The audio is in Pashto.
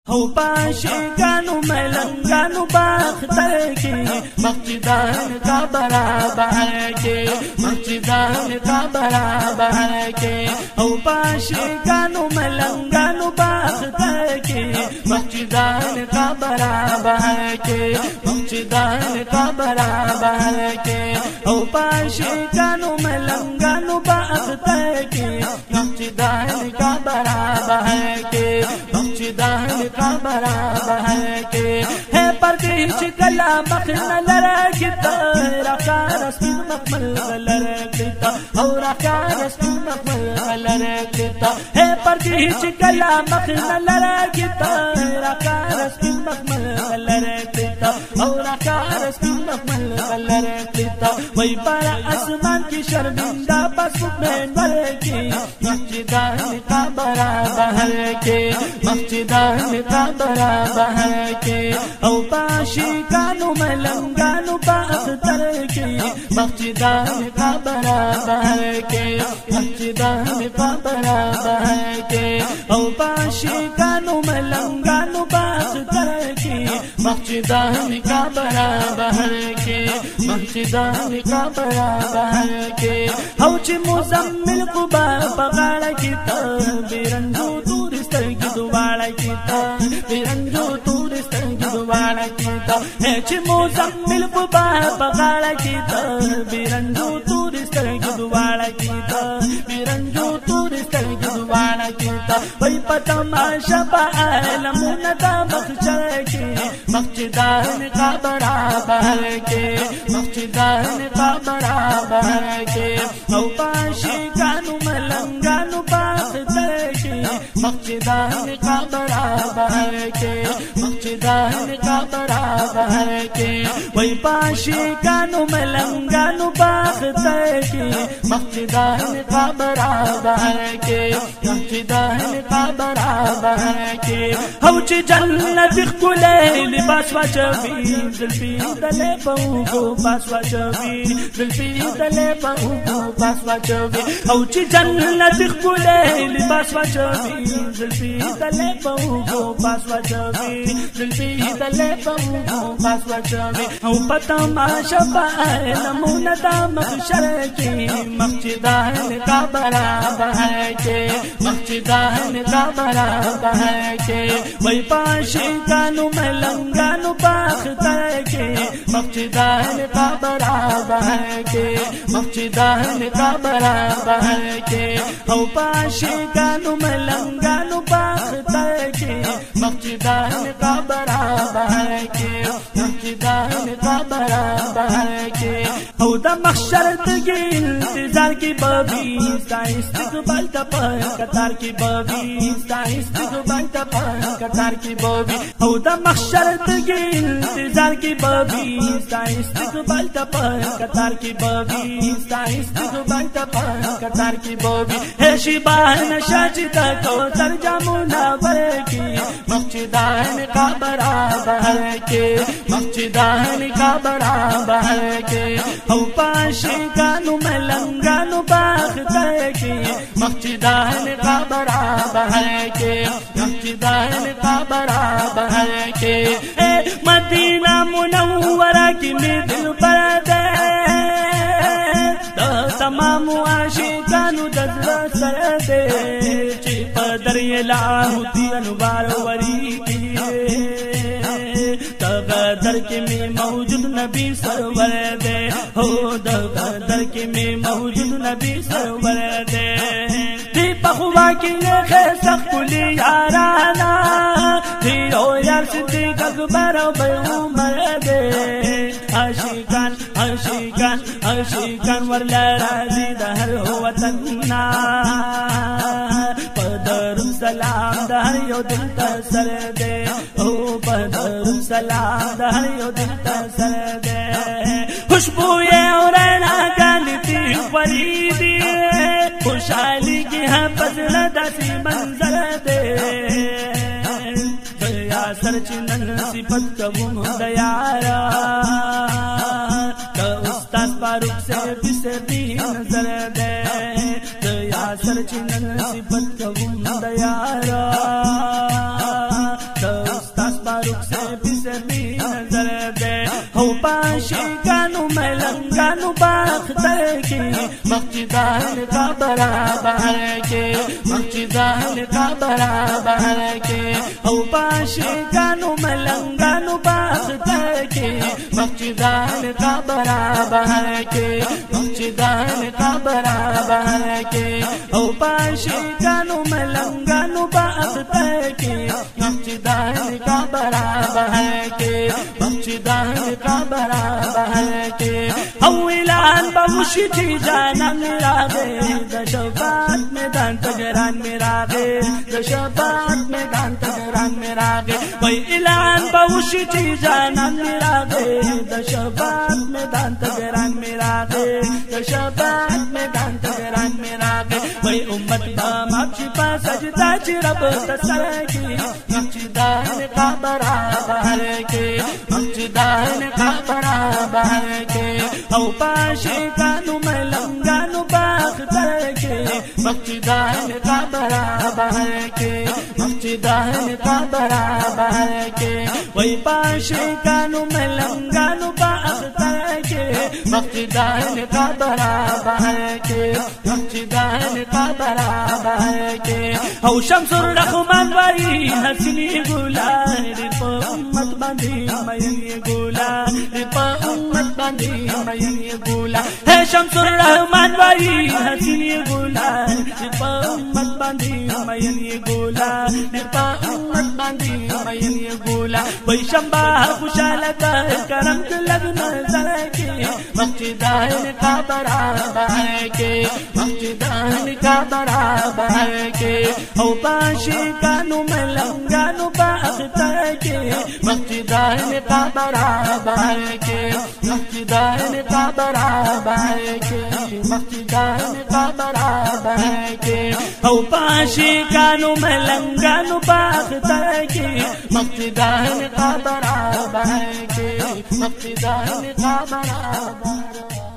او پاشګانو ملنګانو باختر کې مسجدان کا برابر کې مسجدان کا برابر کې او پاشګانو ملنګانو باختر کې مسجدان کا برابر کې مسجدان کا برابر کې او پاشګانو ملنګانو باختر کې مسجدان کا برابر کې مسجدان کا برابر کے ہے پردی چکلا مخنا لرکتا راکار اسپین مقمل لرکتا اور راکار اسپین مقمل لرکتا ہے پردی چکلا مخنا لرکتا راکار اسپین مقمل لرکتا اور راکار اسپین مقمل لرکتا وہی پارا اسمان کی شرمندہ بس میں بر کے مسجدان کا برابر کے مسجدان کا برابر کے او پاشګانو ملنګانو باختر کے مسجدان کا برابر کے مسجدان کا برابر کے او پاشګانو ملنګانو باختر کے مسجدان کا برابر کے مسجدان کا برابر کے او چې مزمل قبا بغاړه کې بیرنجو تورستګي دوباړه کې بیرنجو تورستګي دوباړه کې چې مزمل قبا بغاړه کې بیرنجو تورستګي دوباړه کې بیرنجو تورستګي دوباړه کې وای پتا ما شپه علمونه د مخچر کې مسجدان کا برابر کے مسجدان کا برابر کے او پاشګانو ملنګانو باختر کے مسجدان کا برابر کے مسجدان کا برابر کے وہی پاشګانو ملنګانو باختر کے مسجدان کا برابر کے مسجدان کا برابر کے او چې جنت ښکلی لباس واچوي زلفي دلې په اوږو پاس واچوي زلفي دلې په اوږو پاس واچوي او چې جنت ښکلی لباس واچوي زلفي دلې په اوږو پاس واچوي زلفي دلې په اوږو پاس واچوي او په تماشه به نمونه د محشر کې مسجدان کا برابر کې مسجدان کا برابر کې وای پاشګانو ملنګانو باختر کے مسجدان کا برابر کے مسجدان کا برابر کے او پاشګانو ملنګانو باختر کے مسجدان کا برابر کے مسجدان کا برابر کے او د محشر دغه انتظار کی بابی ستا استقبال ته پر قطار کی بابی ستا استقبال ته پر قطار کی بابی او د محشر دغه انتظار کی بابی ستا استقبال ته پر قطار کی بابی ستا استقبال ته پر قطار کی بابی ہے شیبان شاجد کو ترجمہ بر کی مسجدان کا برابر کے مسجدان کا برابر کے او پاشګانو ملنګانو باختر کے مسجدان کا برابر کے مسجدان کا برابر کے مدینہ منورہ کی میں دل پر دے تمام عاشقانو دزړه سره دے چې په درې لاهوتی انوار وری کی در کے میں موجود نبی سرور دے ہو در کے میں موجود نبی سرور دے دی پخوا کی خیسق کلی یارانا دی او یار صدیق اکبر بے عمر دے عاشقان عاشقان عاشقان ورلا راضی دہر وطننا پدر سلام دہر یو دل تسر دے او پدر سلام دہر یو دل تسر دے خوشبوئے اور گانتی فریدی خوشحالی کی ہے پزل دسی منظر دے دیا سر چنن صفت کبوں دیارا تو استاد فاروق سے بھی نظر دے دیا سر چنن صفت کبوں دیارا शाहरुख से भी सभी नजर दे हो पाशी कानू मलंगानू बाख्तर की मस्जिदान का बराबर के मस्जिदान का बराबर के हो पाशी कानू मलंगानू बाख्तर की मस्जिदान का बराबर के मस्जिदान का बराबर के हो पाशी कानू मलंगानू बाख्तर की मस्जिदान का बराबर के मस्जिदान का बराबर के हौलान बहुशी जाना मेरा गे दशबात में दान तगरान मेरा गे दशबात में दान तगरान मेरा गे वही इलान बहुशी जाना मेरा गे दशबात में दान तगरान मेरा गे दशबात में दान तगरान मेरा गे वही उम्मत बामाची पा सजदा चिरब तसर की मस्जिदान का बराबर के मस्जिदान का बराबर के औ पाशी कानू मलंगानू बाख्तर के मस्जिदान का बराबर के मस्जिदान का बराबर के वही पाशी कानू मलंगानू बाख्तर के मस्जिदान का बराबर के मस्जिदान का बराबर के औ शमसुर रहमान वही हसनी गुलाल उम्मत बंदी मई गुला उम्मत बंदी मई गुला है शमसुर रहमान वही हसनी गुलाल उम्मत बंदी मई गुला उम्मत बंदी मई गुला वही शंबा खुशाल कर करम लगन नजर के मस्जिदान का बराबर के मस्जिदान का बराबर के हो पाशी कानू मलंगानू बाख्तर के मस्जिदान का बराबर के मस्जिदान का बराबर के मस्जिदान का बराबर के हो पाशी कानू मलंगानू बाख्तर के मस्जिदान का बराबर के मस्जिदान का बराबर